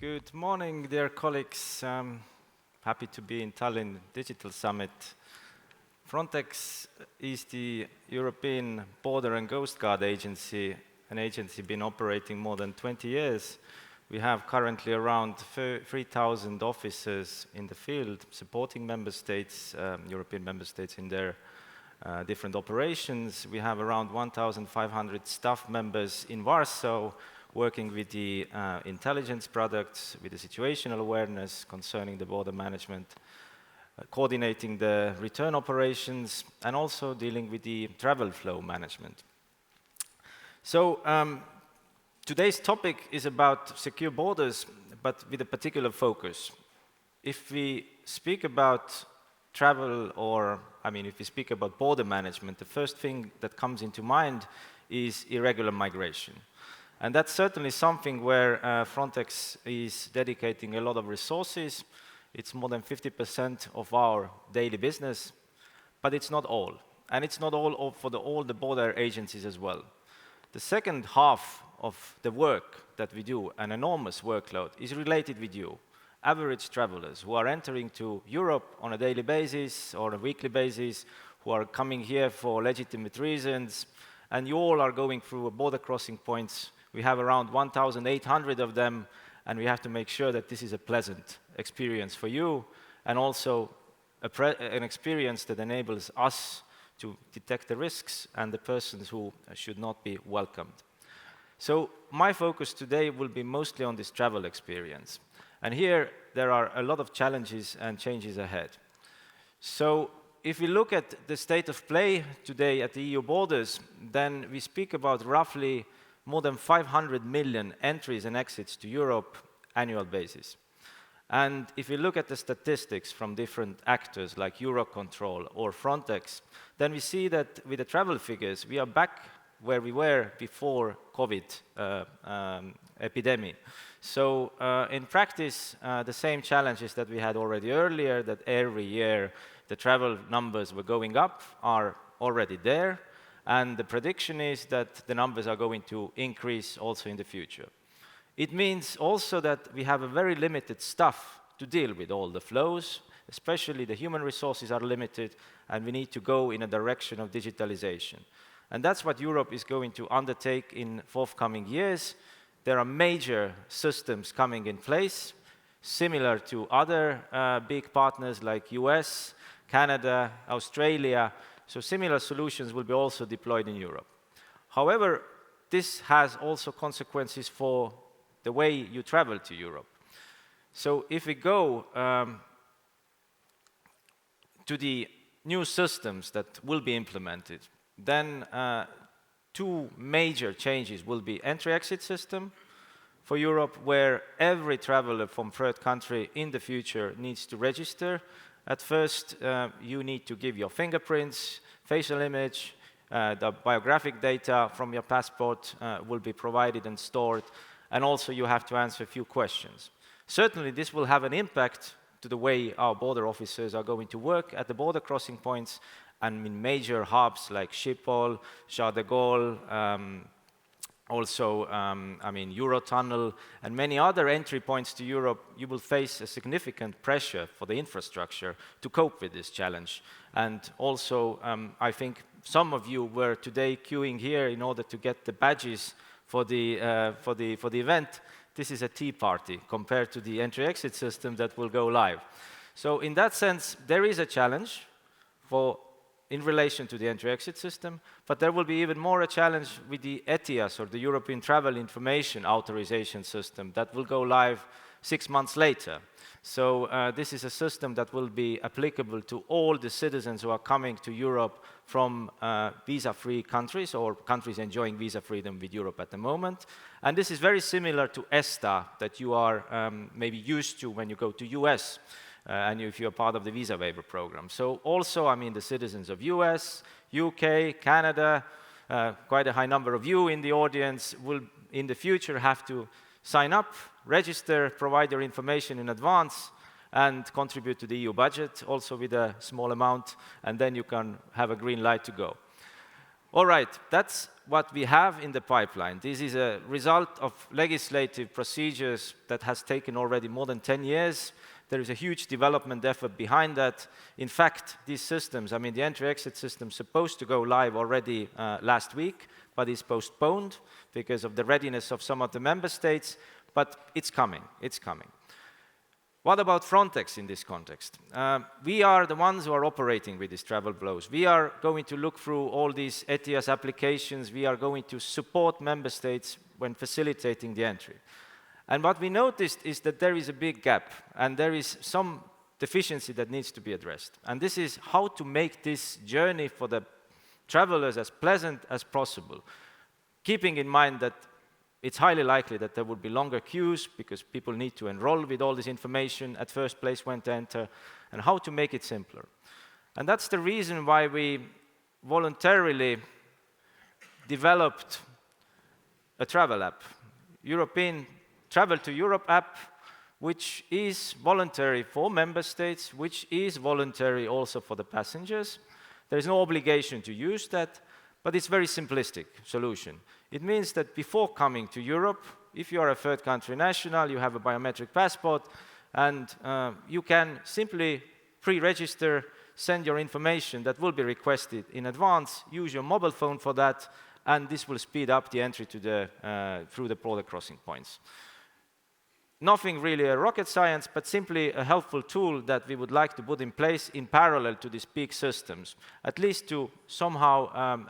Good morning, dear colleagues. Happy to be in Tallinn Digital Summit. Frontex is the European Border and Coast Guard Agency, an agency been operating more than 20 years. We have currently around 3,000 officers in the field supporting member states, European member states in their different operations. We have around 1,500 staff members in Warsaw, working with the intelligence products, with the situational awareness concerning the border management, coordinating the return operations, and also dealing with the travel flow management. So today's topic is about secure borders, but with a particular focus. If we speak about travel, if we speak about border management, the first thing that comes into mind is irregular migration. And that's certainly something where Frontex is dedicating a lot of resources. It's more than 50% of our daily business, but it's not all. And it's not all for all the border agencies as well. The second half of the work that we do, an enormous workload, is related with you, average travelers who are entering to Europe on a daily basis or a weekly basis, who are coming here for legitimate reasons, and you all are going through border crossing points. We have around 1,800 of them, and we have to make sure that this is a pleasant experience for you, and also an experience that enables us to detect the risks and the persons who should not be welcomed. So my focus today will be mostly on this travel experience. And here there are a lot of challenges and changes ahead. So if we look at the state of play today at the EU borders, then we speak about roughly more than 500 million entries and exits to Europe annual basis. And if we look at the statistics from different actors like Eurocontrol or Frontex, then we see that with the travel figures, we are back where we were before COVID epidemic. So in practice, the same challenges that we had already earlier, that every year the travel numbers were going up, are already there. And the prediction is that the numbers are going to increase also in the future. It means also that we have a very limited staff to deal with all the flows, especially the human resources are limited, and we need to go in a direction of digitalization. And that's what Europe is going to undertake in forthcoming years. There are major systems coming in place, similar to other big partners like US, Canada, Australia. So similar solutions will be also deployed in Europe. However, this has also consequences for the way you travel to Europe. So if we go to the new systems that will be implemented, then two major changes will be entry-exit system for Europe, where every traveler from third country in the future needs to register. At first, you need to give your fingerprints, facial image, the biographic data from your passport will be provided and stored, and also you have to answer a few questions. Certainly, this will have an impact to the way our border officers are going to work at the border crossing points and in major hubs like Schiphol, Charles de Gaulle, Eurotunnel, and many other entry points to Europe. You will face a significant pressure for the infrastructure to cope with this challenge. And also, I think some of you were today queuing here in order to get the badges for the event. This is a tea party compared to the entry-exit system that will go live. So in that sense, there is a challenge in relation to the entry-exit system, but there will be even more a challenge with the ETIAS, or the European Travel Information Authorization System, that will go live 6 months later. So this is a system that will be applicable to all the citizens who are coming to Europe from visa-free countries or countries enjoying visa freedom with Europe at the moment. And this is very similar to ESTA that you are maybe used to when you go to US. And if you're part of the visa waiver program. So also, the citizens of US, UK, Canada, quite a high number of you in the audience will in the future have to sign up, register, provide your information in advance, and contribute to the EU budget, also with a small amount, and then you can have a green light to go. All right, that's what we have in the pipeline. This is a result of legislative procedures that has taken already more than 10 years. There is a huge development effort behind that. In fact, these systems, I mean, the entry-exit system is supposed to go live already last week, but is postponed because of the readiness of some of the member states, but it's coming, it's coming. What about Frontex in this context? We are the ones who are operating with these travel flows. We are going to look through all these ETIAS applications. We are going to support member states when facilitating the entry. And what we noticed is that there is a big gap, and there is some deficiency that needs to be addressed. And this is how to make this journey for the travelers as pleasant as possible, keeping in mind that it's highly likely that there will be longer queues because people need to enroll with all this information at first place when to enter, and how to make it simpler. And that's the reason why we voluntarily developed a travel app, European Travel to Europe app, which is voluntary for member states, which is voluntary also for the passengers. There is no obligation to use that, but it's a very simplistic solution. It means that before coming to Europe, if you are a third country national, you have a biometric passport, and you can simply pre-register, send your information that will be requested in advance, use your mobile phone for that, and this will speed up the entry to through the border crossing points. Nothing really a rocket science, but simply a helpful tool that we would like to put in place in parallel to these big systems, at least to somehow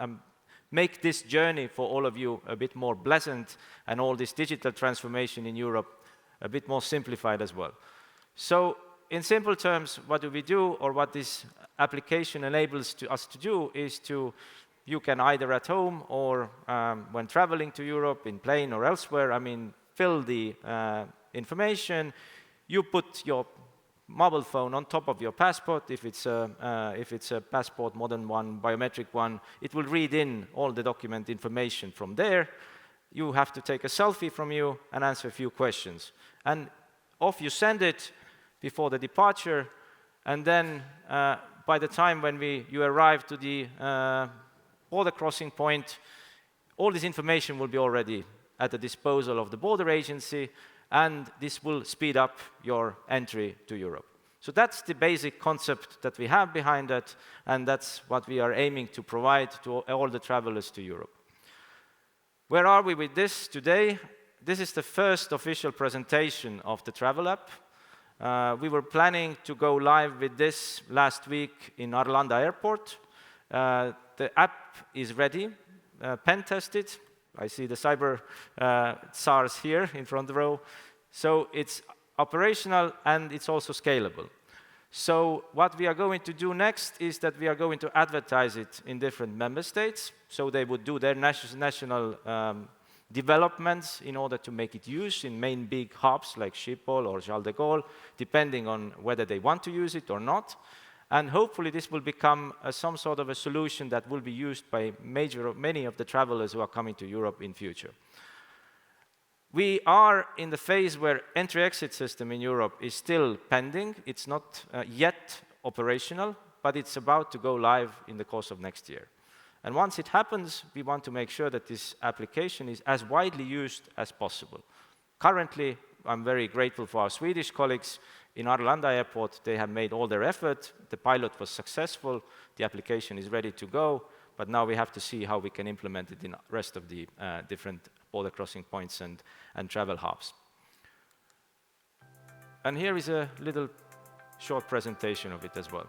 make this journey for all of you a bit more pleasant, and all this digital transformation in Europe a bit more simplified as well. So in simple terms, what do we do, or what this application enables us to do is you can either at home or when traveling to Europe in plane or elsewhere, I mean, fill the information, you put your mobile phone on top of your passport. If it's a passport, modern one, biometric one, it will read in all the document information from there. You have to take a selfie from you and answer a few questions. And off you send it before the departure, and then by the time when you arrive to the border crossing point, all this information will be already at the disposal of the border agency, and this will speed up your entry to Europe. So that's the basic concept that we have behind it, and that's what we are aiming to provide to all the travelers to Europe. Where are we with this today? This is the first official presentation of the travel app. We were planning to go live with this last week in Arlanda Airport. The app is ready, pen tested. I see the cyber SARS here in front row. So it's operational, and it's also scalable. So what we are going to do next is that we are going to advertise it in different member states. So they would do their national developments in order to make it used in main big hubs like Schiphol or Charles de Gaulle, depending on whether they want to use it or not. And hopefully this will become some sort of a solution that will be used by many of the travelers who are coming to Europe in future. We are in the phase where entry-exit system in Europe is still pending. It's not yet operational, but it's about to go live in the course of next year. And once it happens, we want to make sure that this application is as widely used as possible. Currently, I'm very grateful for our Swedish colleagues in Arlanda Airport. They have made all their effort. The pilot was successful. The application is ready to go. But now we have to see how we can implement it in the rest of the different border crossing points and travel hubs. And here is a little short presentation of it as well.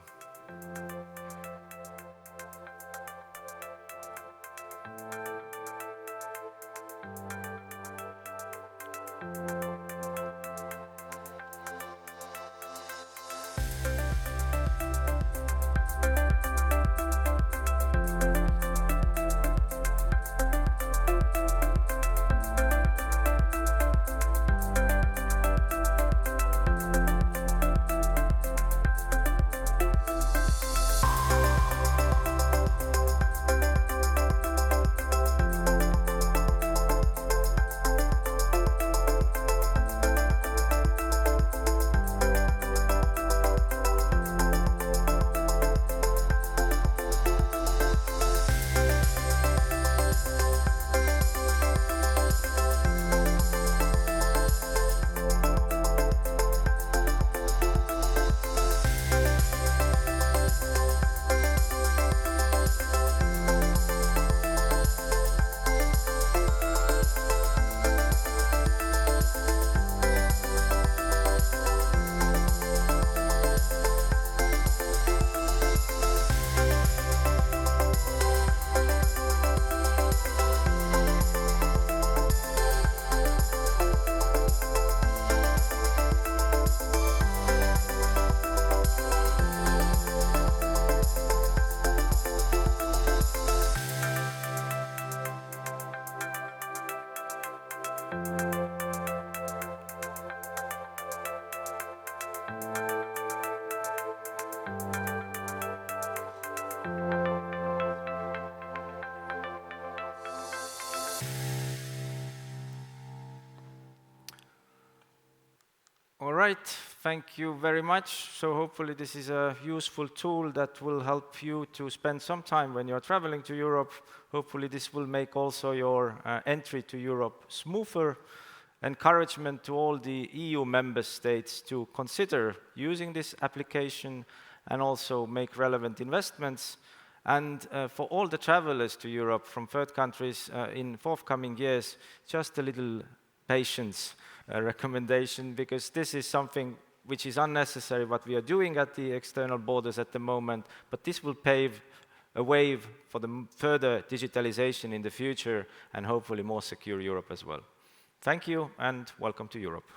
right, thank you very much. So hopefully this is a useful tool that will help you to spend some time when you're traveling to Europe. Hopefully this will make also your entry to Europe smoother. Encouragement to all the EU member states to consider using this application and also make relevant investments. And for all the travelers to Europe from third countries in forthcoming years, just a little patience recommendation, because this is something which is unnecessary what we are doing at the external borders at the moment, but this will pave a way for the further digitalization in the future and hopefully more secure Europe as well. Thank you and welcome to Europe.